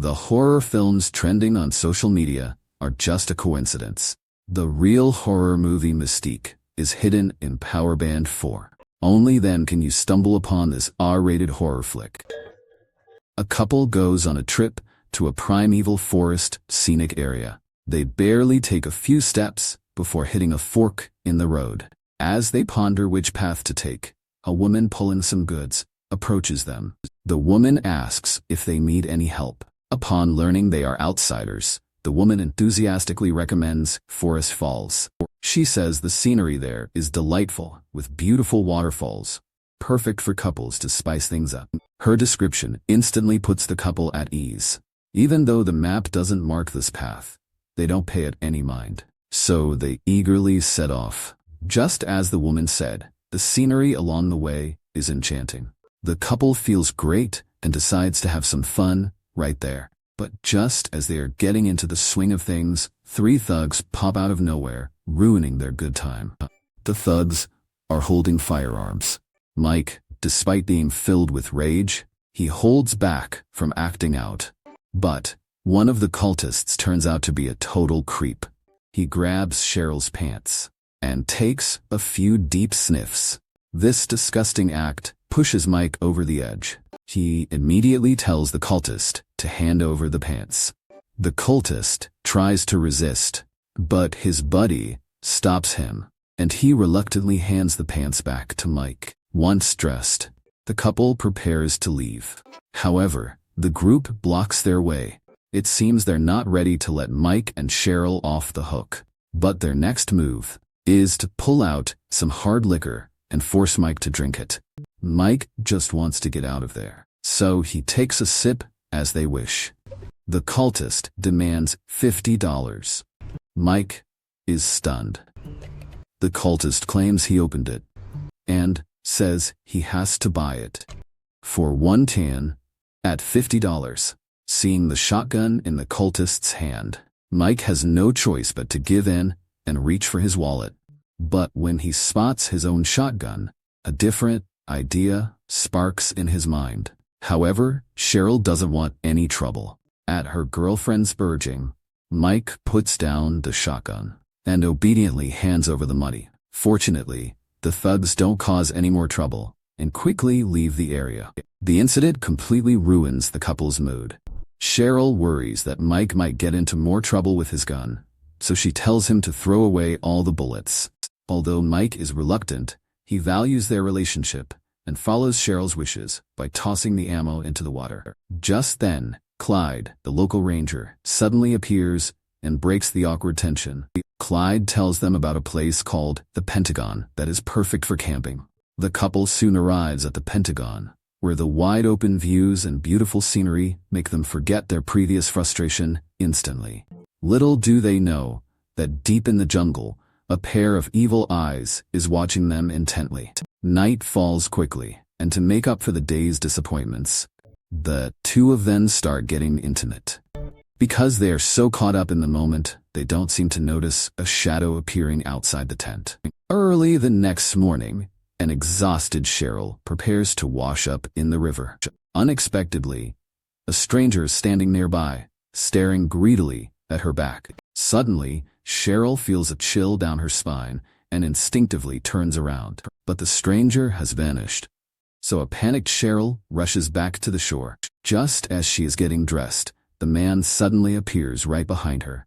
The horror films trending on social media are just a coincidence. The real horror movie mystique is hidden in Power Band 4. Only then can you stumble upon this R-rated horror flick. A couple goes on a trip to a primeval forest scenic area. They barely take a few steps before hitting a fork in the road. As they ponder which path to take, a woman pulling some goods approaches them. The woman asks if they need any help. Upon learning they are outsiders, the woman enthusiastically recommends Forest Falls. She says the scenery there is delightful, with beautiful waterfalls, perfect for couples to spice things up. Her description instantly puts the couple at ease. Even though the map doesn't mark this path, they don't pay it any mind. So they eagerly set off. Just as the woman said, the scenery along the way is enchanting. The couple feels great and decides to have some fun right there. But just as they are getting into the swing of things, 3 thugs pop out of nowhere, ruining their good time. The thugs are holding firearms. Mike, despite being filled with rage, he holds back from acting out. But one of the cultists turns out to be a total creep. He grabs Cheryl's pants and takes a few deep sniffs. This disgusting act pushes Mike over the edge. He immediately tells the cultist to hand over the pants. The cultist tries to resist, but his buddy stops him, and he reluctantly hands the pants back to Mike. Once dressed, the couple prepares to leave. However, the group blocks their way. It seems they're not ready to let Mike and Cheryl off the hook. But their next move is to pull out some hard liquor and force Mike to drink it. Mike just wants to get out of there, so he takes a sip as they wish. The cultist demands $50. Mike is stunned. The cultist claims he opened it and says he has to buy it for one tan at $50. Seeing the shotgun in the cultist's hand, Mike has no choice but to give in and reach for his wallet. But when he spots his own shotgun, a different idea sparks in his mind. However, Cheryl doesn't want any trouble. At her girlfriend's urging, Mike puts down the shotgun and obediently hands over the money. Fortunately, the thugs don't cause any more trouble and quickly leave the area. The incident completely ruins the couple's mood. Cheryl worries that Mike might get into more trouble with his gun, so she tells him to throw away all the bullets. Although Mike is reluctant, he values their relationship and follows Cheryl's wishes by tossing the ammo into the water. Just then, Clyde, the local ranger, suddenly appears and breaks the awkward tension. Clyde tells them about a place called the Pentagon that is perfect for camping. The couple soon arrives at the Pentagon, where the wide-open views and beautiful scenery make them forget their previous frustration instantly. Little do they know that deep in the jungle, a pair of evil eyes is watching them intently. Night falls quickly, and to make up for the day's disappointments, the two of them start getting intimate. Because they are so caught up in the moment, they don't seem to notice a shadow appearing outside the tent. Early the next morning, an exhausted Cheryl prepares to wash up in the river. Unexpectedly, a stranger is standing nearby, staring greedily at her back. Suddenly, Cheryl feels a chill down her spine and instinctively turns around. But the stranger has vanished. So a panicked Cheryl rushes back to the shore. Just as she is getting dressed, the man suddenly appears right behind her.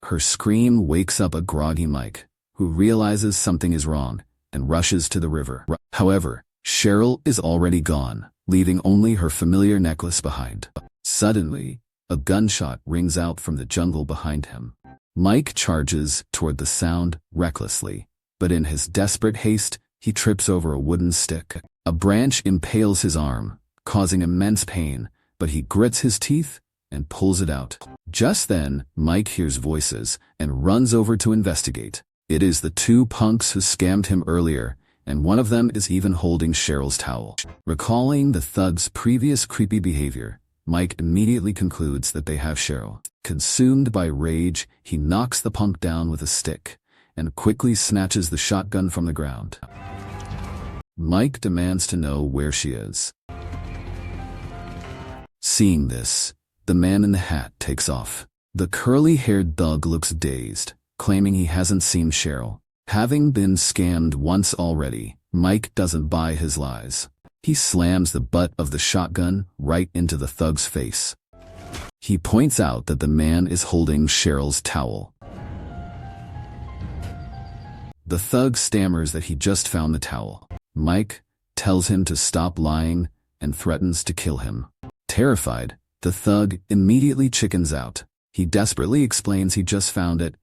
Her scream wakes up a groggy Mike, who realizes something is wrong and rushes to the river. However, Cheryl is already gone, leaving only her familiar necklace behind. Suddenly, a gunshot rings out from the jungle behind him. Mike charges toward the sound recklessly, but in his desperate haste, he trips over a wooden stick. A branch impales his arm, causing immense pain, but he grits his teeth and pulls it out. Just then, Mike hears voices and runs over to investigate. It is the 2 punks who scammed him earlier, and one of them is even holding Cheryl's towel. Recalling the thugs' previous creepy behavior, Mike immediately concludes that they have Cheryl. Consumed by rage, he knocks the punk down with a stick and quickly snatches the shotgun from the ground. Mike demands to know where she is. Seeing this, the man in the hat takes off. The curly-haired thug looks dazed, claiming he hasn't seen Cheryl. Having been scammed once already, Mike doesn't buy his lies. He slams the butt of the shotgun right into the thug's face. He points out that the man is holding Cheryl's towel. The thug stammers that he just found the towel. Mike tells him to stop lying and threatens to kill him. Terrified, the thug immediately chickens out. He desperately explains he just found it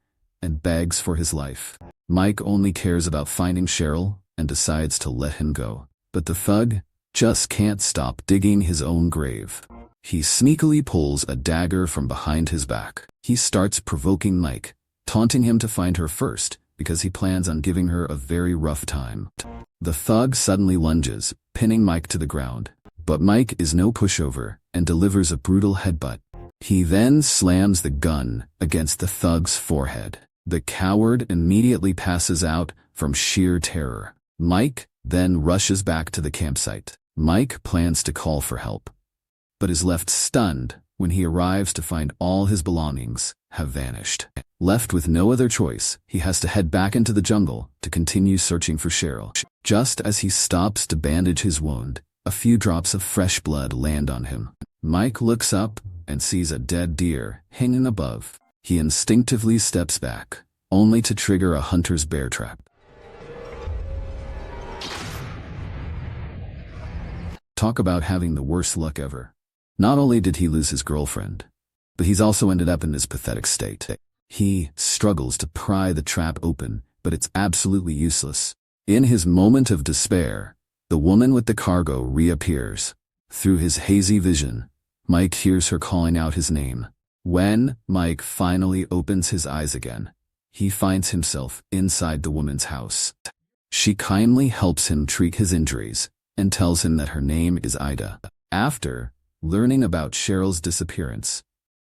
and begs for his life. Mike only cares about finding Cheryl and decides to let him go. But the thug just can't stop digging his own grave. He sneakily pulls a dagger from behind his back. He starts provoking Mike, taunting him to find her first because he plans on giving her a very rough time. The thug suddenly lunges, pinning Mike to the ground. But Mike is no pushover and delivers a brutal headbutt. He then slams the gun against the thug's forehead. The coward immediately passes out from sheer terror. Mike then rushes back to the campsite. Mike plans to call for help, but is left stunned when he arrives to find all his belongings have vanished. Left with no other choice, he has to head back into the jungle to continue searching for Cheryl. Just as he stops to bandage his wound, a few drops of fresh blood land on him. Mike looks up and sees a dead deer hanging above. He instinctively steps back, only to trigger a hunter's bear trap. Talk about having the worst luck ever. Not only did he lose his girlfriend, but he's also ended up in this pathetic state. He struggles to pry the trap open, but it's absolutely useless. In his moment of despair, the woman with the cargo reappears. Through his hazy vision, Mike hears her calling out his name. When Mike finally opens his eyes again, he finds himself inside the woman's house. She kindly helps him treat his injuries and tells him that her name is Ida. After learning about Cheryl's disappearance,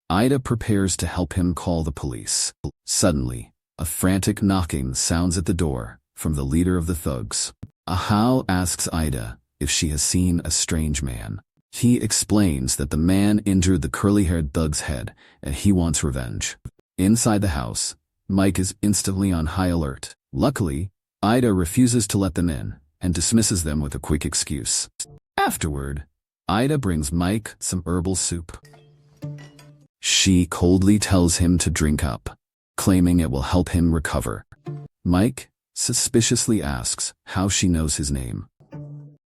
Ida prepares to help him call the police. Suddenly, a frantic knocking sounds at the door from the leader of the thugs. Ahau asks Ida if she has seen a strange man. He explains that the man injured the curly-haired thug's head and he wants revenge. Inside the house, Mike is instantly on high alert. Luckily, Ida refuses to let them in and dismisses them with a quick excuse. Afterward, Ida brings Mike some herbal soup. She coldly tells him to drink up, claiming it will help him recover. Mike suspiciously asks how she knows his name.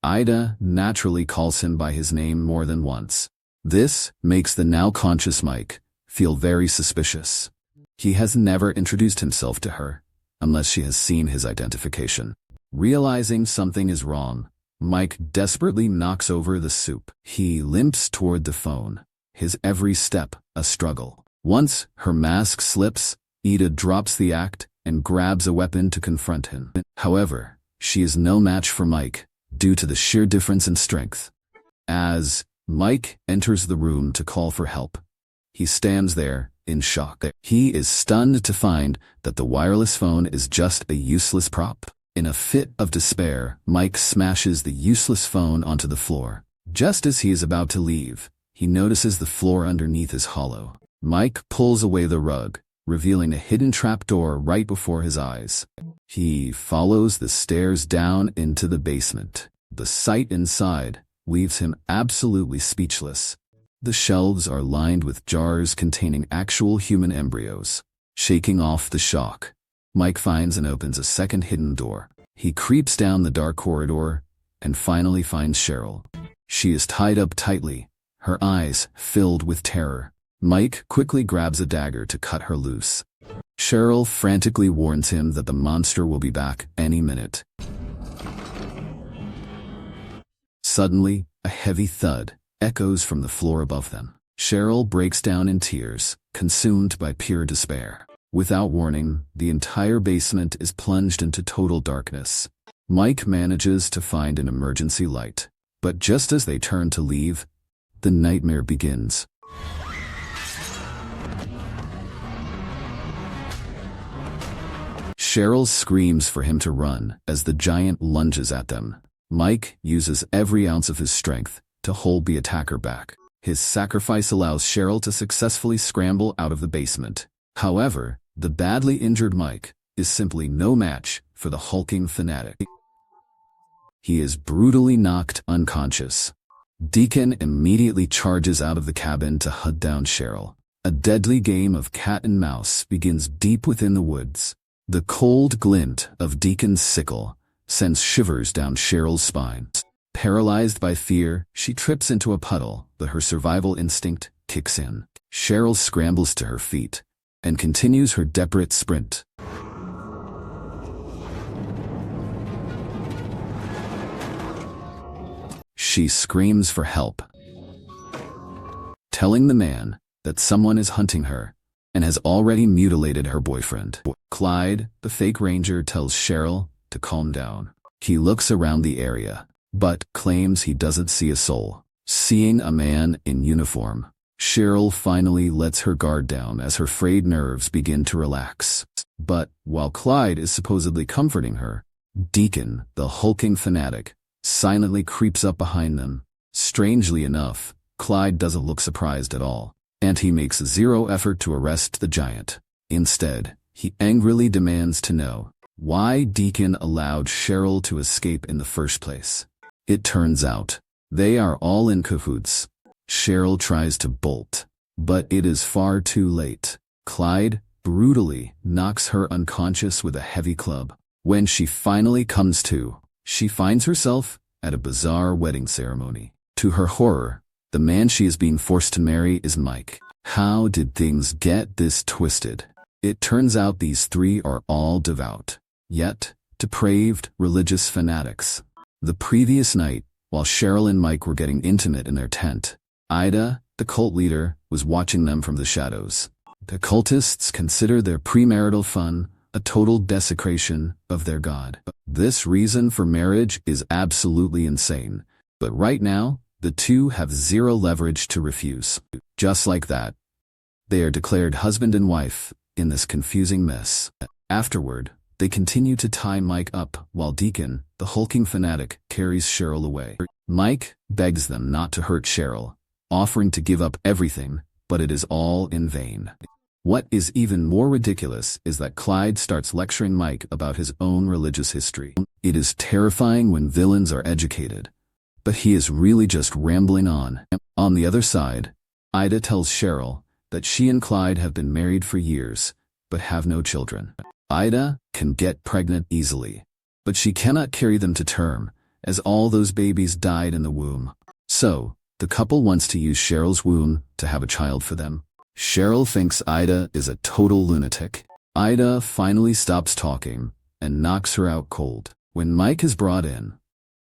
Ida naturally calls him by his name more than once. This makes the now conscious Mike feel very suspicious. He has never introduced himself to her, unless she has seen his identification. Realizing something is wrong, Mike desperately knocks over the soup. He limps toward the phone, his every step a struggle. Once her mask slips, Ida drops the act and grabs a weapon to confront him. However, she is no match for Mike due to the sheer difference in strength. As Mike enters the room to call for help, he stands there in shock. He is stunned to find that the wireless phone is just a useless prop. In a fit of despair, Mike smashes the useless phone onto the floor. Just as he is about to leave, he notices the floor underneath is hollow. Mike pulls away the rug, revealing a hidden trapdoor right before his eyes. He follows the stairs down into the basement. The sight inside leaves him absolutely speechless. The shelves are lined with jars containing actual human embryos. Shaking off the shock, Mike finds and opens a second hidden door. He creeps down the dark corridor and finally finds Cheryl. She is tied up tightly, her eyes filled with terror. Mike quickly grabs a dagger to cut her loose. Cheryl frantically warns him that the monster will be back any minute. Suddenly, a heavy thud echoes from the floor above them. Cheryl breaks down in tears, consumed by pure despair. Without warning, the entire basement is plunged into total darkness. Mike manages to find an emergency light, but just as they turn to leave, the nightmare begins. Cheryl screams for him to run as the giant lunges at them. Mike uses every ounce of his strength to hold the attacker back. His sacrifice allows Cheryl to successfully scramble out of the basement. However, the badly injured Mike is simply no match for the hulking fanatic. He is brutally knocked unconscious. Deacon immediately charges out of the cabin to hunt down Cheryl. A deadly game of cat and mouse begins deep within the woods. The cold glint of Deacon's sickle sends shivers down Cheryl's spine. Paralyzed by fear, she trips into a puddle, but her survival instinct kicks in. Cheryl scrambles to her feet and continues her desperate sprint. She screams for help, telling the man that someone is hunting her and has already mutilated her boyfriend. Clyde, the fake ranger, tells Cheryl to calm down. He looks around the area, but claims he doesn't see a soul. Seeing a man in uniform, Cheryl finally lets her guard down as her frayed nerves begin to relax. But while Clyde is supposedly comforting her, Deacon, the hulking fanatic, silently creeps up behind them. Strangely enough, Clyde doesn't look surprised at all, and he makes zero effort to arrest the giant. Instead, he angrily demands to know why Deacon allowed Cheryl to escape in the first place. It turns out, they are all in cahoots. Cheryl tries to bolt, but it is far too late. Clyde brutally knocks her unconscious with a heavy club. When she finally comes to, she finds herself at a bizarre wedding ceremony. To her horror, the man she is being forced to marry is Mike. How did things get this twisted? It turns out these three are all devout, yet depraved religious fanatics. The previous night, while Cheryl and Mike were getting intimate in their tent, Ida, the cult leader, was watching them from the shadows. The cultists consider their premarital fun a total desecration of their god. This reason for marriage is absolutely insane, but right now, the two have zero leverage to refuse. Just like that, they are declared husband and wife in this confusing mess. Afterward, they continue to tie Mike up while Deacon, the hulking fanatic, carries Cheryl away. Mike begs them not to hurt Cheryl, offering to give up everything, but it is all in vain. What is even more ridiculous is that Clyde starts lecturing Mike about his own religious history. It is terrifying when villains are educated, but he is really just rambling on. On the other side, Ida tells Cheryl that she and Clyde have been married for years, but have no children. Ida can get pregnant easily, but she cannot carry them to term, as all those babies died in the womb. So, the couple wants to use Cheryl's womb to have a child for them. Cheryl thinks Ida is a total lunatic. Ida finally stops talking and knocks her out cold. When Mike is brought in,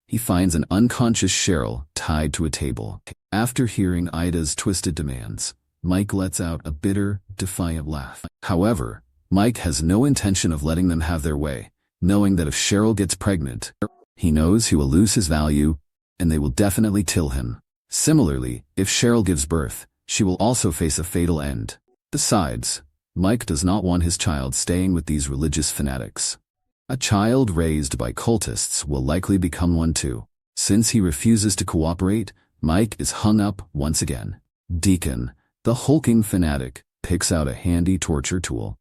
he finds an unconscious Cheryl tied to a table. After hearing Ida's twisted demands, Mike lets out a bitter, defiant laugh. However, Mike has no intention of letting them have their way, knowing that if Cheryl gets pregnant, he knows he will lose his value, and they will definitely kill him. Similarly, if Cheryl gives birth, she will also face a fatal end. Besides, Mike does not want his child staying with these religious fanatics. A child raised by cultists will likely become one too. Since he refuses to cooperate, Mike is hung up once again. Deacon, the hulking fanatic, picks out a handy torture tool.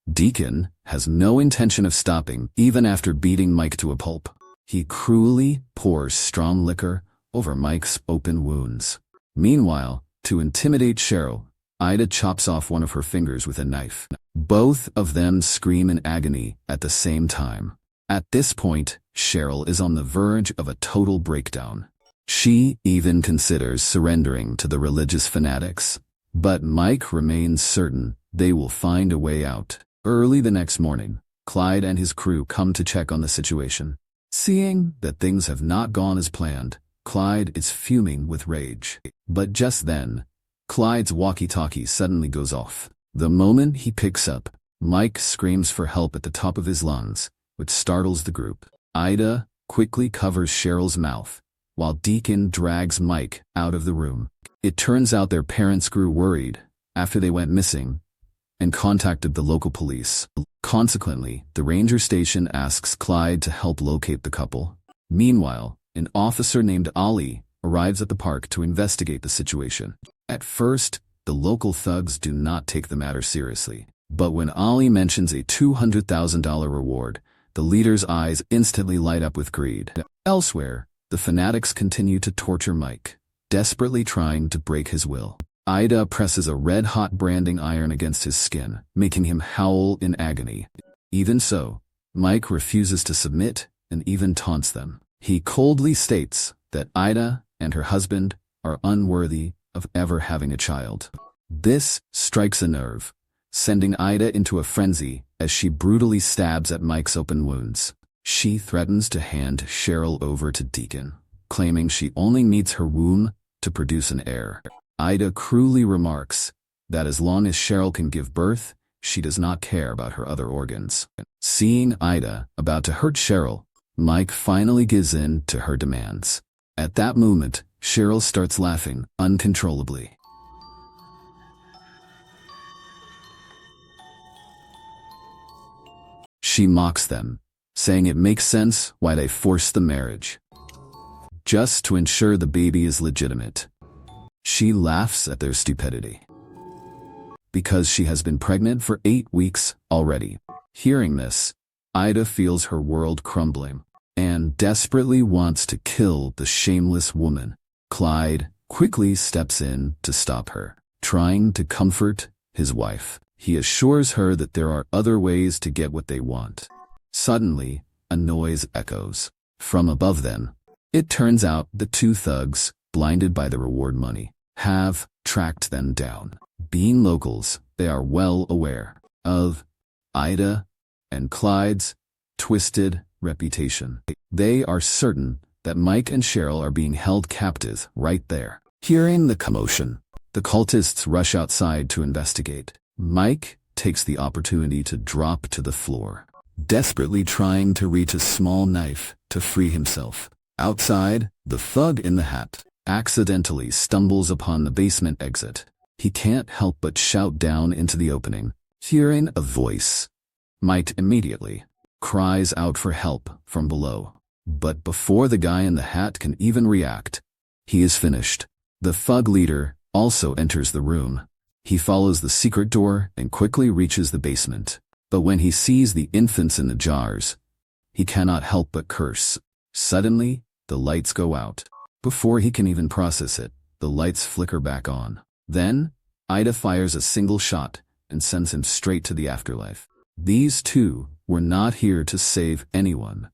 Deacon has no intention of stopping even after beating Mike to a pulp. He cruelly pours strong liquor over Mike's open wounds. Meanwhile, to intimidate Cheryl, Ida chops off one of her fingers with a knife. Both of them scream in agony at the same time. At this point, Cheryl is on the verge of a total breakdown. She even considers surrendering to the religious fanatics, but Mike remains certain they will find a way out. Early the next morning, Clyde and his crew come to check on the situation. Seeing that things have not gone as planned, Clyde is fuming with rage. But just then, Clyde's walkie-talkie suddenly goes off. The moment he picks up, Mike screams for help at the top of his lungs, which startles the group. Ida quickly covers Cheryl's mouth, while Deacon drags Mike out of the room. It turns out their parents grew worried after they went missing and contacted the local police. Consequently, the ranger station asks Clyde to help locate the couple. Meanwhile, an officer named Ali arrives at the park to investigate the situation. At first, the local thugs do not take the matter seriously. But when Ali mentions a $200,000 reward, the leader's eyes instantly light up with greed. Elsewhere, the fanatics continue to torture Mike, desperately trying to break his will. Ida presses a red-hot branding iron against his skin, making him howl in agony. Even so, Mike refuses to submit and even taunts them. He coldly states that Ida and her husband are unworthy of ever having a child. This strikes a nerve, sending Ida into a frenzy as she brutally stabs at Mike's open wounds. She threatens to hand Cheryl over to Deacon, claiming she only needs her womb to produce an heir. Ida cruelly remarks that as long as Cheryl can give birth, she does not care about her other organs. Seeing Ida about to hurt Cheryl, Mike finally gives in to her demands. At that moment, Cheryl starts laughing uncontrollably. She mocks them, saying it makes sense why they forced the marriage, just to ensure the baby is legitimate. She laughs at their stupidity, because she has been pregnant for 8 weeks already. Hearing this, Ida feels her world crumbling, and desperately wants to kill the shameless woman. Clyde quickly steps in to stop her, trying to comfort his wife. He assures her that there are other ways to get what they want. Suddenly, a noise echoes from above them. It turns out the two thugs, blinded by the reward money, have tracked them down. Being locals, they are well aware of Ida and Clyde's twisted reputation. They are certain that Mike and Cheryl are being held captive right there. Hearing the commotion, the cultists rush outside to investigate. Mike takes the opportunity to drop to the floor, desperately trying to reach a small knife to free himself. Outside, the thug in the hat accidentally stumbles upon the basement exit. He can't help but shout down into the opening. Hearing a voice, Mike immediately cries out for help from below. But before the guy in the hat can even react, he is finished. The thug leader also enters the room. He follows the secret door and quickly reaches the basement. But when he sees the infants in the jars, he cannot help but curse. Suddenly, the lights go out. Before he can even process it, the lights flicker back on. Then, Ida fires a single shot and sends him straight to the afterlife. These two were not here to save anyone.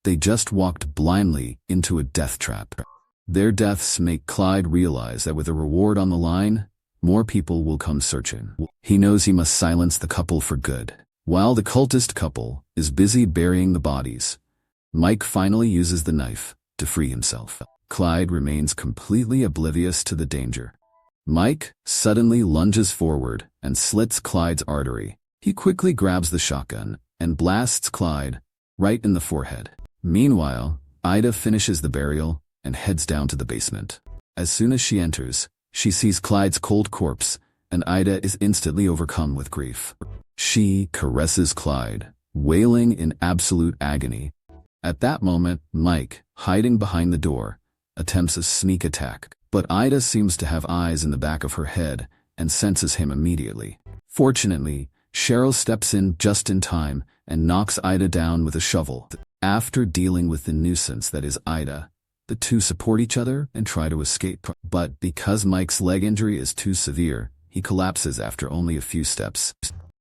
They just walked blindly into a death trap. Their deaths make Clyde realize that with a reward on the line, more people will come searching. He knows he must silence the couple for good. While the cultist couple is busy burying the bodies, Mike finally uses the knife to free himself. Clyde remains completely oblivious to the danger. Mike suddenly lunges forward and slits Clyde's artery. He quickly grabs the shotgun and blasts Clyde right in the forehead. Meanwhile, Ida finishes the burial and heads down to the basement. As soon as she enters, she sees Clyde's cold corpse, and Ida is instantly overcome with grief. She caresses Clyde, wailing in absolute agony. At that moment, Mike, hiding behind the door, attempts a sneak attack, but Ida seems to have eyes in the back of her head and senses him immediately. Fortunately, Cheryl steps in just in time and knocks Ida down with a shovel. After dealing with the nuisance that is Ida, the two support each other and try to escape. But because Mike's leg injury is too severe, he collapses after only a few steps.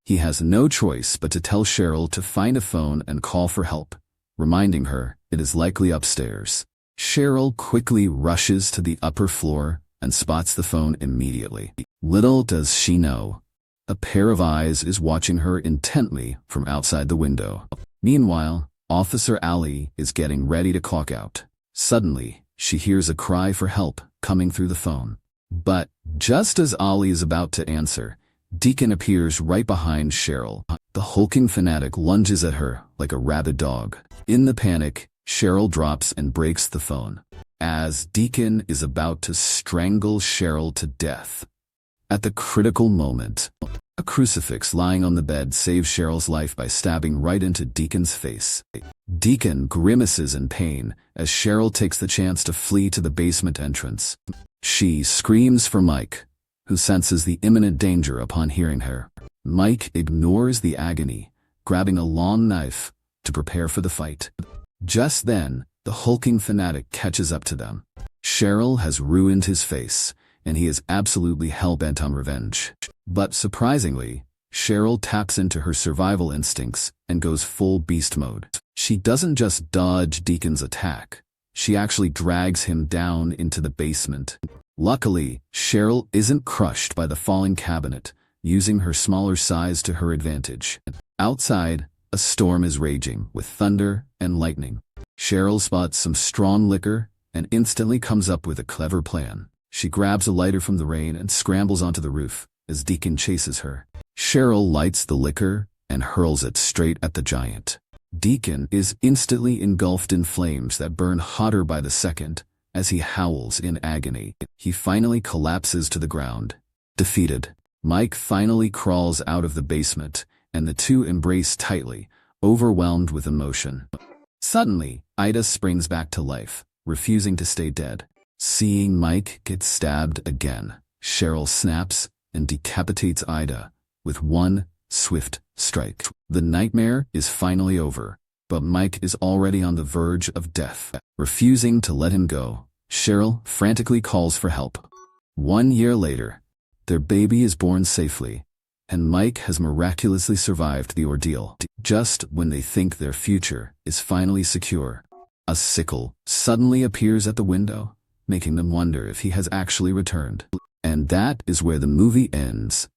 He has no choice but to tell Cheryl to find a phone and call for help, reminding her it is likely upstairs. Cheryl quickly rushes to the upper floor and spots the phone immediately. Little does she know, a pair of eyes is watching her intently from outside the window. Meanwhile, Officer Ali is getting ready to clock out. Suddenly, she hears a cry for help coming through the phone. But just as Ali is about to answer, Deacon appears right behind Cheryl. The hulking fanatic lunges at her like a rabid dog. In the panic, Cheryl drops and breaks the phone, as Deacon is about to strangle Cheryl to death. At the critical moment, A crucifix lying on the bed saves Cheryl's life by stabbing right into Deacon's face. Deacon grimaces in pain as Cheryl takes the chance to flee to the basement entrance. She screams for Mike, who senses the imminent danger upon hearing her. Mike ignores the agony, grabbing a long knife to prepare for the fight. Just then, the hulking fanatic catches up to them. Cheryl has ruined his face, and he is absolutely hell-bent on revenge. But surprisingly, Cheryl taps into her survival instincts and goes full beast mode. She doesn't just dodge Deacon's attack, she actually drags him down into the basement. Luckily, Cheryl isn't crushed by the falling cabinet, using her smaller size to her advantage. Outside, a storm is raging with thunder and lightning. Cheryl spots some strong liquor and instantly comes up with a clever plan. She grabs a lighter from the rain and scrambles onto the roof as Deacon chases her. Cheryl lights the liquor and hurls it straight at the giant. Deacon is instantly engulfed in flames that burn hotter by the second as he howls in agony. He finally collapses to the ground, defeated. Mike finally crawls out of the basement, and the two embrace tightly, overwhelmed with emotion. Suddenly, Ida springs back to life, refusing to stay dead. Seeing Mike get stabbed again, Cheryl snaps and decapitates Ida with one swift strike. The nightmare is finally over, but Mike is already on the verge of death. Refusing to let him go, Cheryl frantically calls for help. 1 year later, their baby is born safely, and Mike has miraculously survived the ordeal. Just when they think their future is finally secure, a sickle suddenly appears at the window, making them wonder if he has actually returned. And that is where the movie ends.